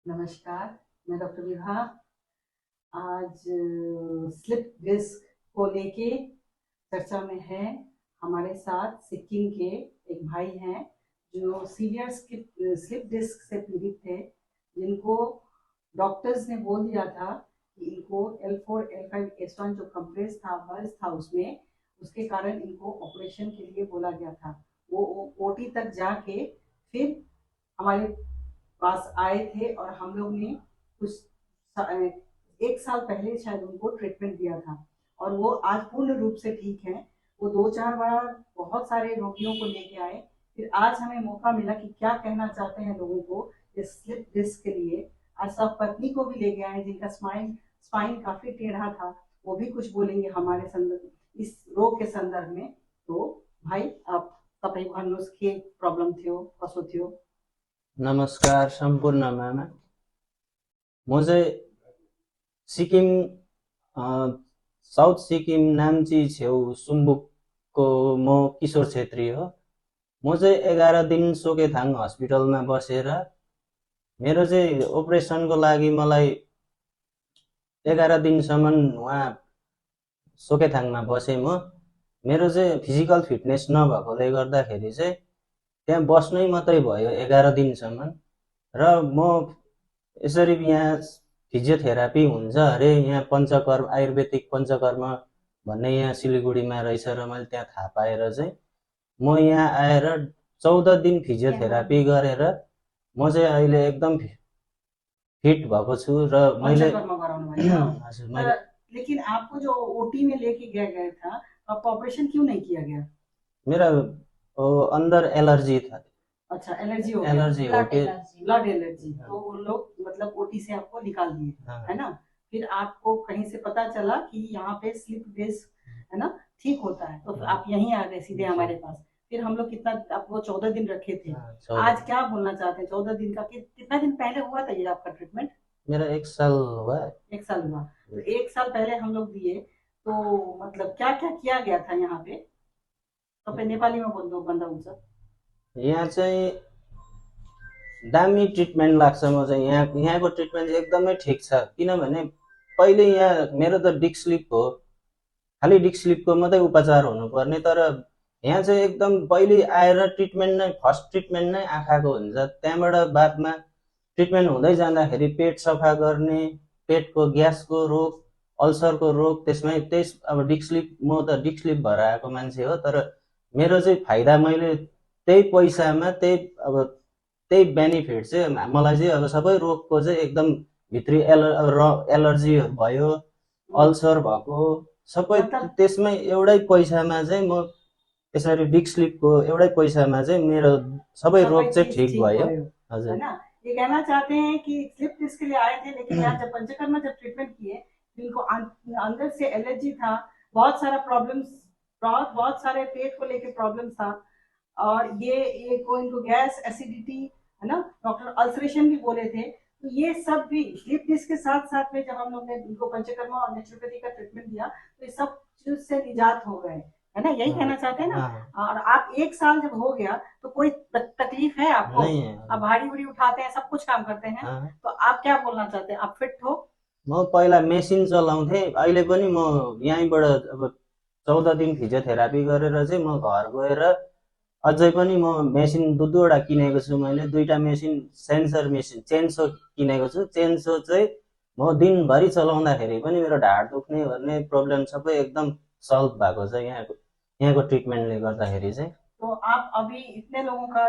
नमस्कार, मैं डॉक्टर विभा। आज स्लिप डिस्क को लेके चर्चा में है। हमारे साथ सिक्किम के एक भाई हैं जो सीवियर स्लिप डिस्क से पीड़ित थे, जिनको डॉक्टर्स ने बोल दिया था कि इनको L4 L5 S1 जो कंप्रेस था, बर्स था, उसमें उसके कारण इनको ऑपरेशन के लिए बोला गया था। वो ओटी तक जाके फिर हमारे पास आए थे और हम लोग ने कुछ एक साल पहले शायद उनको ट्रीटमेंट दिया था और वो आज पूर्ण रूप से ठीक है। वो 2-4 बार बहुत सारे रोगियों को लेके आए। फिर आज हमें मौका मिला कि क्या कहना चाहते हैं लोगों को इस स्लिप डिस्क के लिए। आज सब पत्नी को भी लेके आए जिनका स्पाइन स्पाइन काफी टेढ़ा था, वो भी कुछ बोलेंगे हमारे संदर्भ इस रोग के संदर्भ में। तो भाई आप तपाईँ भन्नुहोस् के प्रब्लम थियो, कसो थियो? नमस्कार सम्पूर्णमा म चाहिँ सिक्किम साउथ सिक्किम नाम्ची छेउ सुम्बुकको म किशोर छेत्री हो। म चाहिँ 11 दिन सोकेथाङ हस्पिटलमा बसेर मेरो चाहिँ अपरेसनको लागि मलाई 11 दिनसम्म उहाँ सोकेथाङमा बसेँ। मेरो चाहिँ फिजिकल फिटनेस नभएकोले गर्दाखेरि चाहिँ त्यहाँ बस्नै मात्रै भयो 11 दिनसम्म। र म यसरी यहाँ फिजियोथेरापी हुन्छ अरे, यहाँ पञ्चकर्म आयुर्वेदिक पञ्चकर्म भन्ने यहाँ सिलगढीमा रहेछ र मैले त्यहाँ थाहा पाएर चाहिँ म यहाँ आएर 14 दिन फिजियोथेरापी गरेर म चाहिँ अहिले एकदम फिट भएको छु र मैले हजुर मैले लेकिन आपको जो ओटी में लेके गया गया था, आपका ऑपरेशन क्यों नहीं किया गया? मेरा अंदर एलर्जी था। अच्छा, एलर्जी हो गया, एलर्जी हो के ब्लड एलर्जी। तो उन लोग मतलब ओटी से आपको निकाल दिए, है ना? फिर आपको कहीं से पता चला कि यहाँ पे स्लिप डिस्क, है ना, ठीक होता है, तो आप यहीं आ गए सीधे हमारे पास। फिर हम लोग कितना आपको 14 दिन रखे थे। आज क्या बोलना चाहते हैं 14 दिन का? कितना दिन पहले हुआ था ये आपका ट्रीटमेंट? मेरा 1 साल हुआ। 1 साल हुआ। तो 1 साल पहले हम लोग दिए, तो मतलब क्या क्या किया गया था यहाँ पे? तपाईँ नेपालीमा बोल्नु भन्दा हुन्छ। यहाँ चाहिँ दामी ट्रिटमेन्ट लाग्छ। म चाहिँ यहाँको ट्रिटमेन्ट एकदमै ठिक छ, किनभने पहिले यहाँ मेरो त डिस्क स्लिप हो, खालि डिस्क स्लिपको मात्रै उपचार हुनुपर्ने, तर यहाँ चाहिँ एकदम पहिले आएर ट्रिटमेन्ट नै फर्स्ट ट्रिटमेन्ट नै आँखाको हुन्छ। त्यहाँबाट बादमा ट्रिटमेन्ट हुँदै जाँदाखेरि पेट सफा गर्ने, पेटको ग्यासको रोग, अल्सरको रोग, त्यसमै अब डिस्क स्लिप, म त डिस्क स्लिप भएर आएको मान्छे हो, तर मेरो चाहिँ फाइदा मैले त्यही पैसामा त्यही बेनिफिट चाहिँ मलाई चाहिँ अब सबै रोगको चाहिँ एकदम भित्री एलर्जीहरू भयो, अल्सर भएको सबै त्यसमै एउटै पैसामा चाहिँ म यसरी डिस्क स्लिपको एउटै पैसामा चाहिँ मेरो सबै रोग चाहिँ ठिक भयो। है ना? ये कहना चाहते हैं कि स्लिप डिस्क के लिए आए थे, लेकिन यहाँ जब पंचकर्मा जब ट्रीटमेंट किए, जिनको अंदर से एलर्जी था, बहुत सारा प्रॉब्लम्स, बहुत सारे पेट को लेके प्रॉब्लम था, और ये को इनको गैस एसिडिटी, है ना, डॉक्टर अल्सरेशन भी बोले थे। तो ये सब भी स्लिप डिस्क के साथ साथ में जब हम लोग ने इनको पंचकर्मा और नेचुरोपैथी का ट्रीटमेंट दिया, तो ये सब चीज से निजात हो गए, है ना? यही कहना चाहते हैं ना? और आप 1 साल जब हो गया तो कोई तकलीफ है आपको? नहीं है। आप भारी उड़ी उठाते हैं, सब कुछ काम करते हैं, तो आप क्या बोलना चाहते हैं? आप फिट हो? म पहिला मेसिन चलाउँथेँ, अहिले पनि म यहीँबाट अब 14 दिन फिजियोथेरापी गरेर चाहिँ म घर गएर अझै पनि म मेसिन दुईवटा किनेको छु। मैले 2टा मेसिन, सेन्सर मेसिन चेन्सो किनेको छु। चेन्सो चाहिँ म दिनभरि चलाउँदाखेरि पनि मेरो ढाड दुख्ने भन्ने प्रब्लम सबै एकदम सल्भ भएको छ यहाँको ट्रिटमेन्टले गर्दाखेरि चाहिँ। तो आप अभी इतने लोगों का